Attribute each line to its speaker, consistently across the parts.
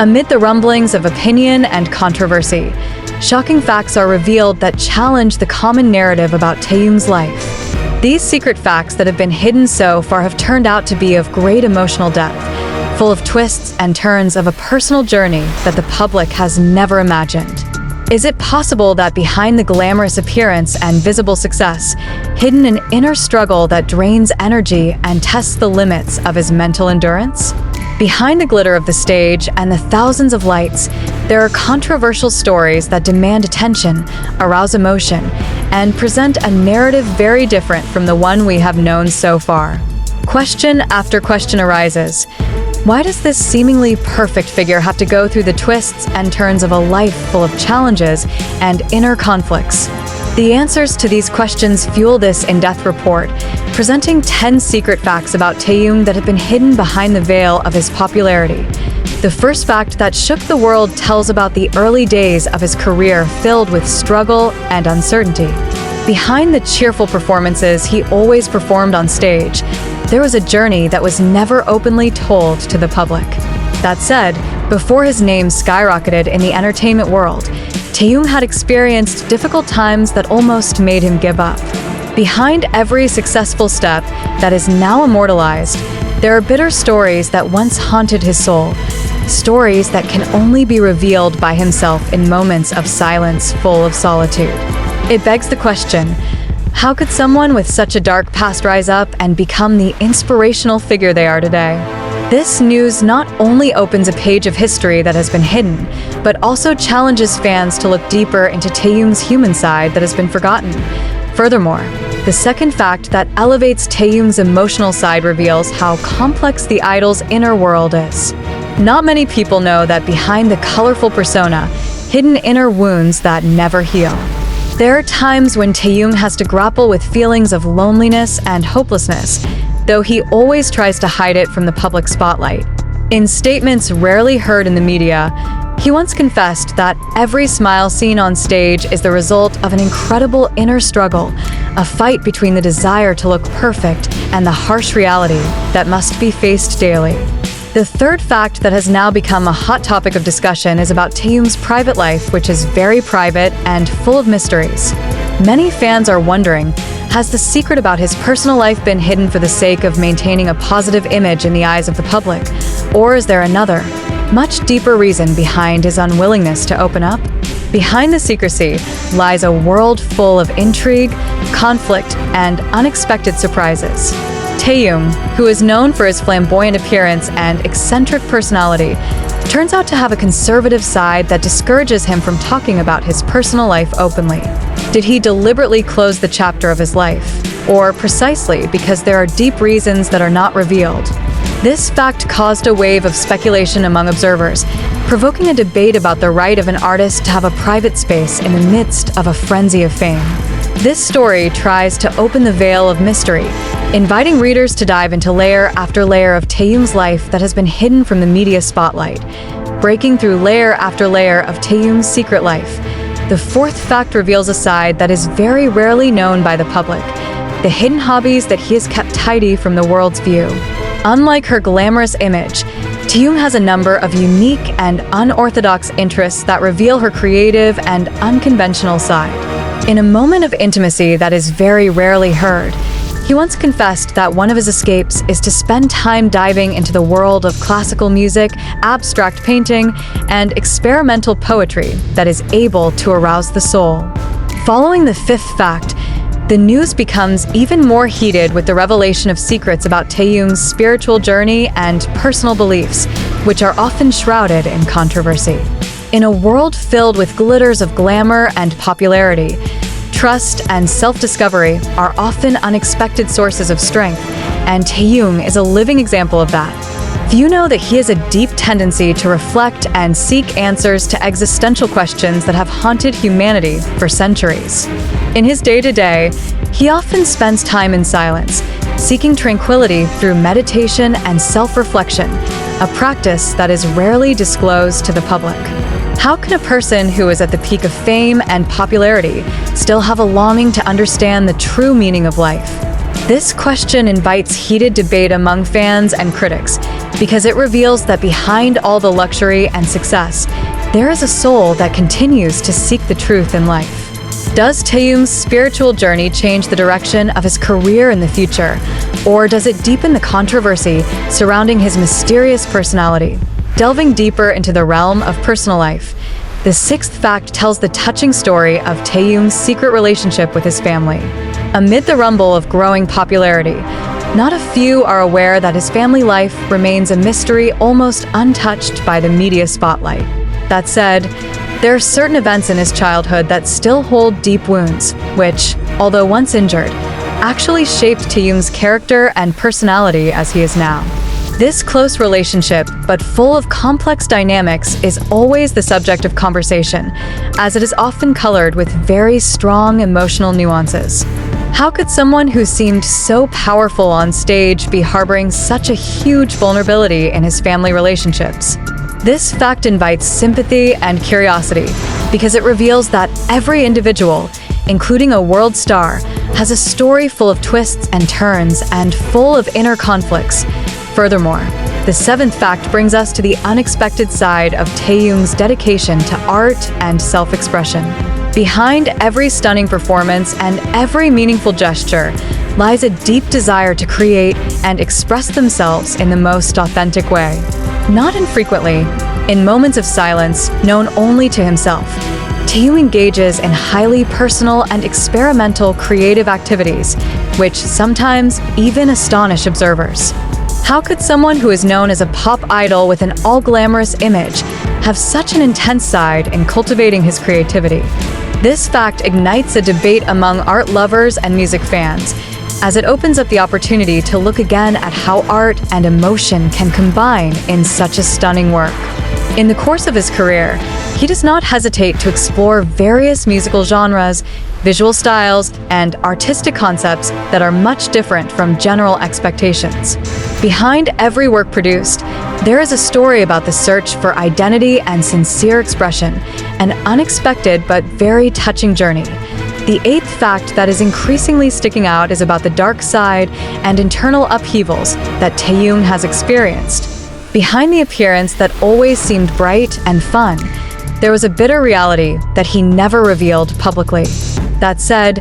Speaker 1: Amid the rumblings of opinion and controversy, shocking facts are revealed that challenge the common narrative about Taehyung's life. These secret facts that have been hidden so far have turned out to be of great emotional depth, full of twists and turns of a personal journey that the public has never imagined. Is it possible that behind the glamorous appearance and visible success, hidden an inner struggle that drains energy and tests the limits of his mental endurance? Behind the glitter of the stage and the thousands of lights, there are controversial stories that demand attention, arouse emotion, and present a narrative very different from the one we have known so far. Question after question arises. Why does this seemingly perfect figure have to go through the twists and turns of a life full of challenges and inner conflicts? The answers to these questions fuel this in-depth report, presenting 10 secret facts about Taehyung that have been hidden behind the veil of his popularity. The first fact that shook the world tells about the early days of his career filled with struggle and uncertainty. Behind the cheerful performances he always performed on stage, there was a journey that was never openly told to the public. That said, before his name skyrocketed in the entertainment world, Taehyung had experienced difficult times that almost made him give up. Behind every successful step that is now immortalized, there are bitter stories that once haunted his soul, stories that can only be revealed by himself in moments of silence full of solitude. It begs the question, how could someone with such a dark past rise up and become the inspirational figure they are today? This news not only opens a page of history that has been hidden, but also challenges fans to look deeper into Taehyung's human side that has been forgotten. Furthermore, the second fact that elevates Taehyung's emotional side reveals how complex the idol's inner world is. Not many people know that behind the colorful persona, hidden inner wounds that never heal. There are times when Taehyung has to grapple with feelings of loneliness and hopelessness, though he always tries to hide it from the public spotlight. In statements rarely heard in the media, he once confessed that every smile seen on stage is the result of an incredible inner struggle, a fight between the desire to look perfect and the harsh reality that must be faced daily. The third fact that has now become a hot topic of discussion is about Taehyung's private life, which is very private and full of mysteries. Many fans are wondering, has the secret about his personal life been hidden for the sake of maintaining a positive image in the eyes of the public? Or is there another, much deeper reason behind his unwillingness to open up? Behind the secrecy lies a world full of intrigue, conflict, and unexpected surprises. Taehyung, who is known for his flamboyant appearance and eccentric personality, turns out to have a conservative side that discourages him from talking about his personal life openly. Did he deliberately close the chapter of his life? Or precisely because there are deep reasons that are not revealed? This fact caused a wave of speculation among observers, provoking a debate about the right of an artist to have a private space in the midst of a frenzy of fame. This story tries to open the veil of mystery, inviting readers to dive into layer after layer of Taehyung's life that has been hidden from the media spotlight, breaking through layer after layer of Taehyung's secret life. The fourth fact reveals a side that is very rarely known by the public, the hidden hobbies that he has kept tidy from the world's view. Unlike her glamorous image, Taehyung has a number of unique and unorthodox interests that reveal her creative and unconventional side. In a moment of intimacy that is very rarely heard, he once confessed that one of his escapes is to spend time diving into the world of classical music, abstract painting, and experimental poetry that is able to arouse the soul. Following the fifth fact, the news becomes even more heated with the revelation of secrets about Taehyung's spiritual journey and personal beliefs, which are often shrouded in controversy. In a world filled with glitters of glamour and popularity, trust and self-discovery are often unexpected sources of strength, and Taehyung is a living example of that. Few know that he has a deep tendency to reflect and seek answers to existential questions that have haunted humanity for centuries. In his day-to-day, he often spends time in silence, seeking tranquility through meditation and self-reflection, a practice that is rarely disclosed to the public. How can a person who is at the peak of fame and popularity still have a longing to understand the true meaning of life? This question invites heated debate among fans and critics because it reveals that behind all the luxury and success, there is a soul that continues to seek the truth in life. Does Taehyung's spiritual journey change the direction of his career in the future, or does it deepen the controversy surrounding his mysterious personality? Delving deeper into the realm of personal life, the sixth fact tells the touching story of Taehyung's secret relationship with his family. Amid the rumble of growing popularity, not a few are aware that his family life remains a mystery almost untouched by the media spotlight. That said, there are certain events in his childhood that still hold deep wounds, which, although once injured, actually shaped Taehyung's character and personality as he is now. This close relationship, but full of complex dynamics, is always the subject of conversation, as it is often colored with very strong emotional nuances. How could someone who seemed so powerful on stage be harboring such a huge vulnerability in his family relationships? This fact invites sympathy and curiosity because it reveals that every individual, including a world star, has a story full of twists and turns and full of inner conflicts. Furthermore, the seventh fact brings us to the unexpected side of Taehyung's dedication to art and self-expression. Behind every stunning performance and every meaningful gesture lies a deep desire to create and express themselves in the most authentic way. Not infrequently, in moments of silence known only to himself, Taehyung engages in highly personal and experimental creative activities, which sometimes even astonish observers. How could someone who is known as a pop idol with an all-glamorous image have such an intense side in cultivating his creativity? This fact ignites a debate among art lovers and music fans, as it opens up the opportunity to look again at how art and emotion can combine in such a stunning work. In the course of his career, he does not hesitate to explore various musical genres, visual styles, and artistic concepts that are much different from general expectations. Behind every work produced, there is a story about the search for identity and sincere expression, an unexpected but very touching journey. The eighth fact that is increasingly sticking out is about the dark side and internal upheavals that Taehyung has experienced. Behind the appearance that always seemed bright and fun, there was a bitter reality that he never revealed publicly. That said,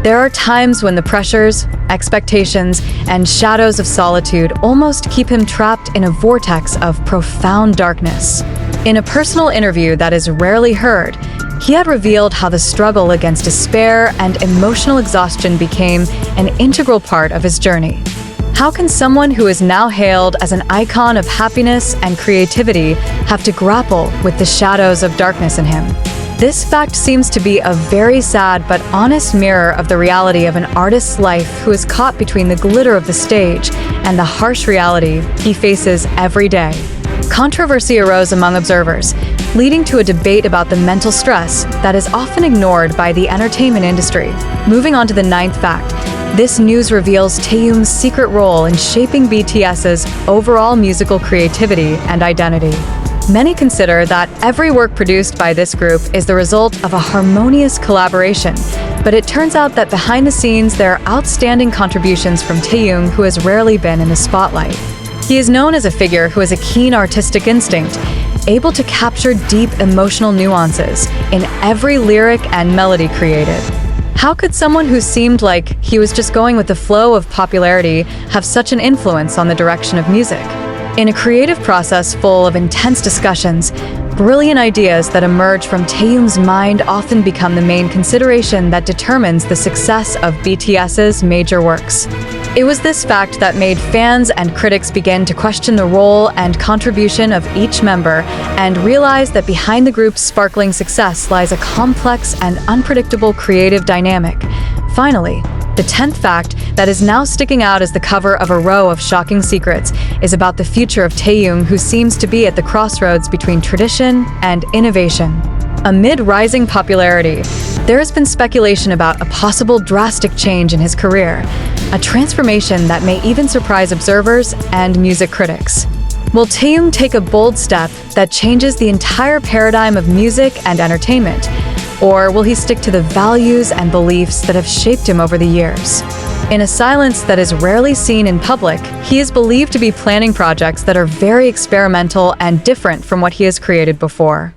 Speaker 1: there are times when the pressures, expectations, and shadows of solitude almost keep him trapped in a vortex of profound darkness. In a personal interview that is rarely heard, he had revealed how the struggle against despair and emotional exhaustion became an integral part of his journey. How can someone who is now hailed as an icon of happiness and creativity have to grapple with the shadows of darkness in him? This fact seems to be a very sad but honest mirror of the reality of an artist's life who is caught between the glitter of the stage and the harsh reality he faces every day. Controversy arose among observers, leading to a debate about the mental stress that is often ignored by the entertainment industry. Moving on to the ninth fact, this news reveals Taehyung's secret role in shaping BTS's overall musical creativity and identity. Many consider that every work produced by this group is the result of a harmonious collaboration, but it turns out that behind the scenes there are outstanding contributions from Taehyung, who has rarely been in the spotlight. He is known as a figure who has a keen artistic instinct, able to capture deep emotional nuances in every lyric and melody created. How could someone who seemed like he was just going with the flow of popularity have such an influence on the direction of music? In a creative process full of intense discussions, brilliant ideas that emerge from Taehyung's mind often become the main consideration that determines the success of BTS's major works. It was this fact that made fans and critics begin to question the role and contribution of each member and realize that behind the group's sparkling success lies a complex and unpredictable creative dynamic. Finally, the 10th fact that is now sticking out as the cover of a row of shocking secrets is about the future of Taehyung, who seems to be at the crossroads between tradition and innovation. Amid rising popularity, there has been speculation about a possible drastic change in his career, a transformation that may even surprise observers and music critics. Will Taehyung take a bold step that changes the entire paradigm of music and entertainment? Or will he stick to the values and beliefs that have shaped him over the years? In a silence that is rarely seen in public, he is believed to be planning projects that are very experimental and different from what he has created before.